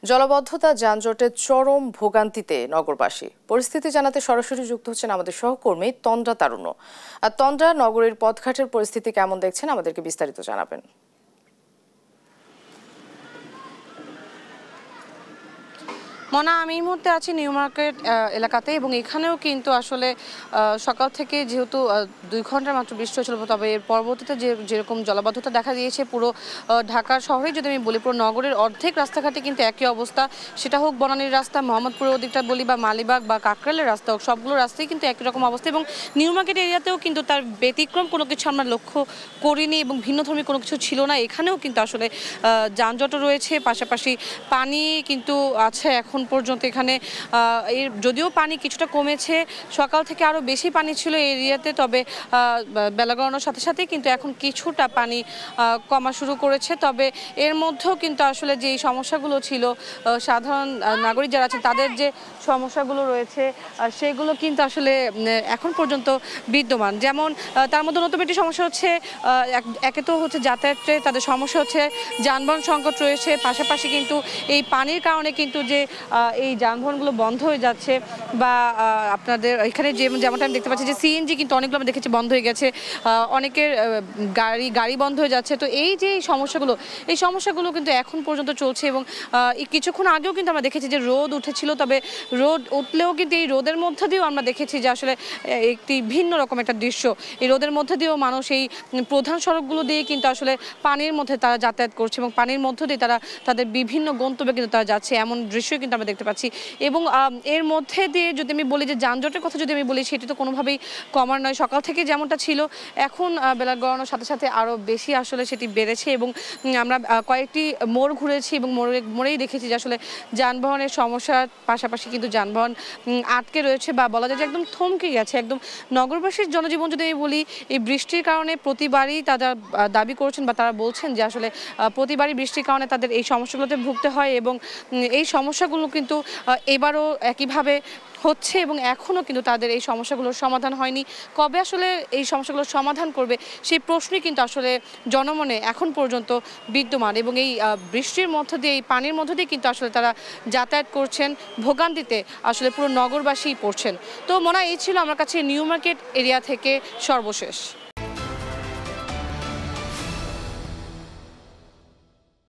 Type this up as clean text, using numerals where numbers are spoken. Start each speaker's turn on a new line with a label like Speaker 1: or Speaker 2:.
Speaker 1: জলাবদ্ধতা যানজটের চরম ভোগান্তিতে নগরবাসী। পরিস্থিতি জানাতে সরাসরি যুক্ত হচ্ছেন আমাদের সহকর্মী তন্দ্রা তারুণ্য। আর তন্দ্রা, নগরীর পথঘাটের পরিস্থিতি কেমন দেখছেন, আমাদেরকে বিস্তারিত জানাবেন।
Speaker 2: মনা, আমি এই মুহূর্তে আছি নিউ মার্কেট এলাকাতে এবং এখানেও কিন্তু আসলে সকাল থেকে যেহেতু 2 ঘন্টার মাত্র বৃষ্টি হয়েছিল, তবে এর পরবর্তীতে যেরকম জলাবদ্ধতা দেখা দিয়েছে পুরো ঢাকা শহরে, যদি আমি বলি পুরো নগরের অর্ধেক রাস্তাঘাটে কিন্তু একই অবস্থা। সেটা হোক বনানীর রাস্তা, মোহাম্মদপুরের ওদিকটা বলি, বা মালিবাগ বা কাকরাইলের রাস্তা হোক, সবগুলো রাস্তায় কিন্তু একই রকম অবস্থা। এবং নিউ মার্কেট এরিয়াতেও কিন্তু তার ব্যতিক্রম কোনো কিছু আমরা লক্ষ্য করিনি এবং ভিন্নধর্মী কোনো কিছু ছিল না। এখানেও কিন্তু আসলে যানজটও রয়েছে, পাশাপাশি পানি কিন্তু আছে এখন পর্যন্ত এখানে। যদিও পানি কিছুটা কমেছে, সকাল থেকে আরও বেশি পানি ছিল এই এরিয়াতে, তবে বেলা গড়ানোর সাথে সাথে কিন্তু এখন কিছুটা পানি কমা শুরু করেছে। তবে এর মধ্যেও কিন্তু আসলে যে সমস্যাগুলো ছিল, সাধারণ নাগরিক যারা আছেন তাদের যে সমস্যাগুলো রয়েছে সেগুলো কিন্তু আসলে এখন পর্যন্ত বিদ্যমান। যেমন তার মধ্যে নতুন একটি সমস্যা হচ্ছে, একে তো হচ্ছে যাতায়াতে তাদের সমস্যা হচ্ছে, যানবাহন সংকট রয়েছে, পাশাপাশি কিন্তু এই পানির কারণে কিন্তু যে এই যানবাহনগুলো বন্ধ হয়ে যাচ্ছে, বা আপনাদের এখানে যেমনটা আমি দেখতে পাচ্ছি যে সিএনজি কিন্তু অনেকগুলো আমি দেখেছি বন্ধ হয়ে গেছে, অনেকের গাড়ি বন্ধ হয়ে যাচ্ছে। তো এই যে এই সমস্যাগুলো কিন্তু এখন পর্যন্ত চলছে। এবং কিছুক্ষণ আগেও কিন্তু আমরা দেখেছি যে রোদ উঠেছিল, তবে রোদ উঠলেও কিন্তু এই রোদের মধ্যে দিয়েও আমরা দেখেছি যে আসলে একটি ভিন্ন রকম একটা দৃশ্য। এই রোদের মধ্যে দিয়েও মানুষ এই প্রধান সড়কগুলো দিয়ে কিন্তু আসলে পানির মধ্যে তারা যাতায়াত করছে এবং পানির মধ্য দিয়ে তারা তাদের বিভিন্ন গন্তব্যে কিন্তু তারা যাচ্ছে, এমন দৃশ্য কিন্তু আমরা দেখতে পাচ্ছি। এবং এর মধ্যে দিয়ে যদি আমি বলি যে যানজটের কথা যদি আমি বলি, সেটি তো কোনোভাবেই কমার নয়। সকাল থেকে যেমনটা ছিল, এখন বেলা গড়ানোর সাথে সাথে আরও বেশি আসলে সেটি বেড়েছে। এবং আমরা কয়েকটি মোড় ঘুরেছি এবং মোড়েই দেখেছি যে আসলে যানবাহনের সমস্যার পাশাপাশি কিন্তু যানবাহন আটকে রয়েছে, বা বলা যায় যে একদম থমকে গেছে একদম। নগরবাসীর জনজীবন যদি আমি বলি, এই বৃষ্টির কারণে প্রতিবারই তারা দাবি করছেন বা তারা বলছেন যে আসলে প্রতিবারই বৃষ্টির কারণে তাদের এই সমস্যাগুলোতে ভুগতে হয়, এবং এই সমস্যাগুলো কিন্তু এবারও একইভাবে হচ্ছে এবং এখনও কিন্তু তাদের এই সমস্যাগুলোর সমাধান হয়নি। কবে আসলে এই সমস্যাগুলোর সমাধান করবে, সেই প্রশ্নই কিন্তু আসলে জনমনে এখন পর্যন্ত বিদ্যমান। এবং এই বৃষ্টির মধ্য দিয়ে, এই পানির মধ্য দিয়ে কিন্তু আসলে তারা যাতায়াত করছেন, ভোগান্তিতে আসলে পুরো নগরবাসী পড়ছেন। তো মনে হয় এই ছিল আমার কাছে নিউ মার্কেট এরিয়া থেকে সর্বশেষ।